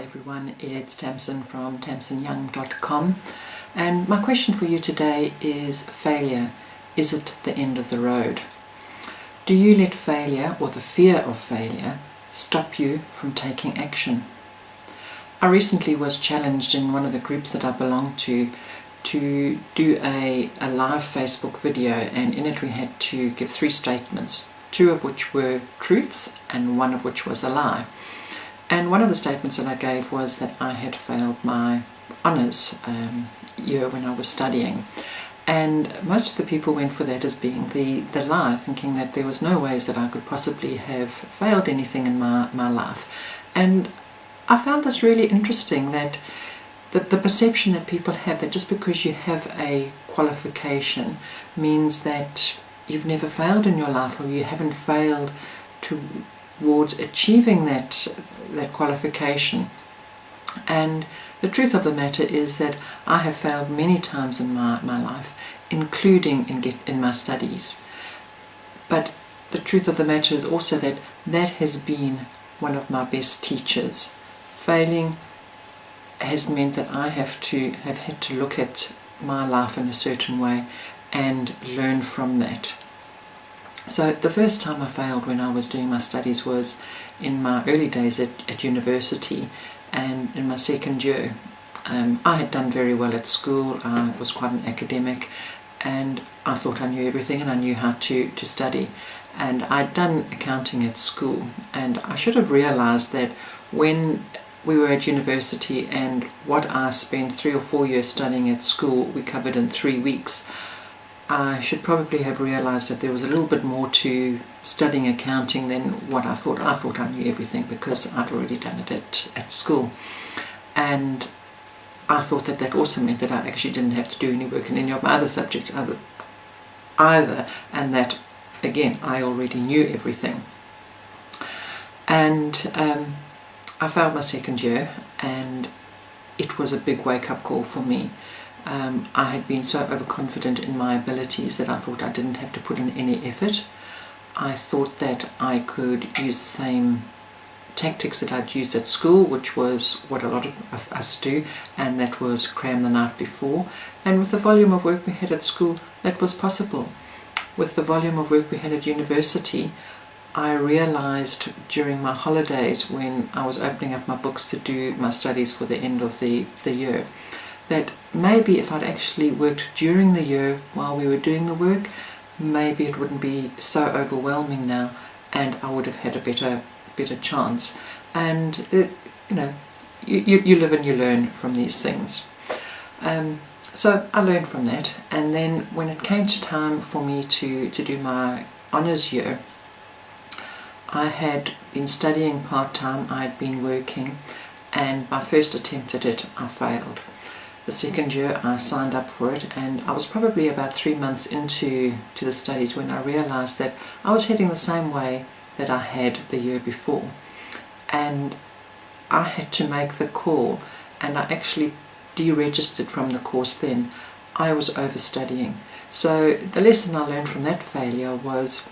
everyone, it's Tamsin from tamsinyoung.com, and my question for you today is failure. Is it the end of the road? Do you let failure or the fear of failure stop you from taking action? I recently was challenged in one of the groups that I belong to do a live Facebook video, and in it we had to give 3 statements, 2 of which were truths and 1 of which was a lie. And one of the statements that I gave was that I had failed my honours year when I was studying. And most of the people went for that as being the lie, thinking that there was no ways that I could possibly have failed anything in my life. And I found this really interesting, that the perception that people have that just because you have a qualification means that you've never failed in your life, or you haven't failed towards achieving that qualification. And the truth of the matter is that I have failed many times in my life, including in my studies. But the truth of the matter is also that has been one of my best teachers. Failing has meant that I have had to look at my life in a certain way and learn from that. So the first time I failed when I was doing my studies was in my early days at university, and in my second year. I had done very well at school. I was quite an academic, and I thought I knew everything and I knew how to study. And I'd done accounting at school, and I should have realized that when we were at university and what I spent 3 or 4 years studying at school we covered in 3 weeks, I should probably have realized that there was a little bit more to studying accounting than what I thought. I thought I knew everything because I'd already done it at school. And I thought that also meant that I actually didn't have to do any work in any of my other subjects either, and that, again, I already knew everything. And I failed my second year, and it was a big wake-up call for me. I had been so overconfident in my abilities that I thought I didn't have to put in any effort. I thought that I could use the same tactics that I'd used at school, which was what a lot of us do, and that was cram the night before. And with the volume of work we had at school, that was possible. With the volume of work we had at university, I realized during my holidays, when I was opening up my books to do my studies for the end of the year, that maybe if I'd actually worked during the year while we were doing the work, maybe it wouldn't be so overwhelming now, and I would have had a better chance. And you live and you learn from these things. So I learned from that, and then when it came to time for me to do my honours year, I had been studying part-time, I had been working, and my first attempt at it I failed. The second year I signed up for it, and I was probably about 3 months into the studies when I realized that I was heading the same way that I had the year before. And I had to make the call, and I actually deregistered from the course then. I was overstudying. So the lesson I learned from that failure was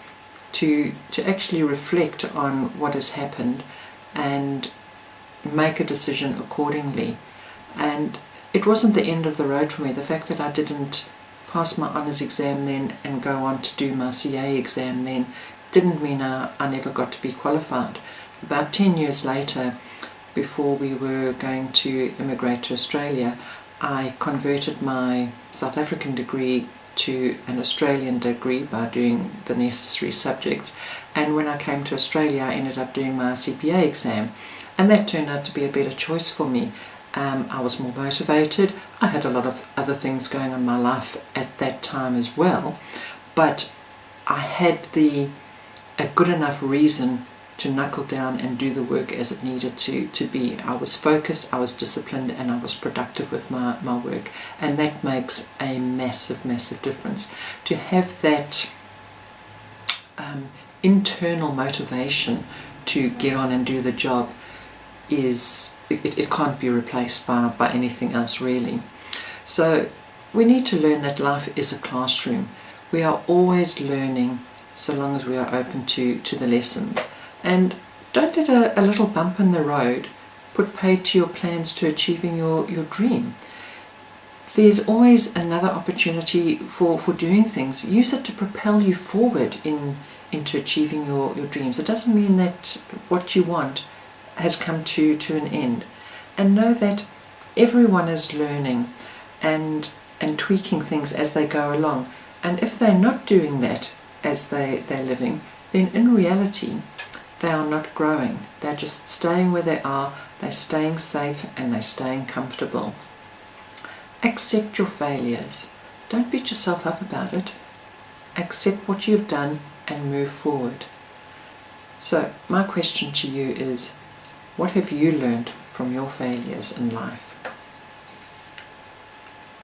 to actually reflect on what has happened and make a decision accordingly. And it wasn't the end of the road for me. The fact that I didn't pass my honours exam then and go on to do my CA exam then didn't mean I never got to be qualified. About 10 years later, before we were going to immigrate to Australia, I converted my South African degree to an Australian degree by doing the necessary subjects. And when I came to Australia, I ended up doing my CPA exam, and that turned out to be a better choice for me. I was more motivated. I had a lot of other things going on in my life at that time as well, but I had a good enough reason to knuckle down and do the work as it needed to be. I was focused, I was disciplined, and I was productive with my work, and that makes a massive difference. To have that internal motivation to get on and do the job it can't be replaced by anything else, really. So we need to learn that life is a classroom. We are always learning so long as we are open to the lessons. And don't let a little bump in the road put paid to your plans to achieving your dream. There's always another opportunity for doing things. Use it to propel you forward into achieving your dreams. It doesn't mean that what you want has come to an end. And know that everyone is learning and tweaking things as they go along. And if they're not doing that as they're living, then in reality they are not growing. They're just staying where they are, they're staying safe, and they're staying comfortable. Accept your failures. Don't beat yourself up about it. Accept what you've done and move forward. So my question to you is, what have you learned from your failures in life?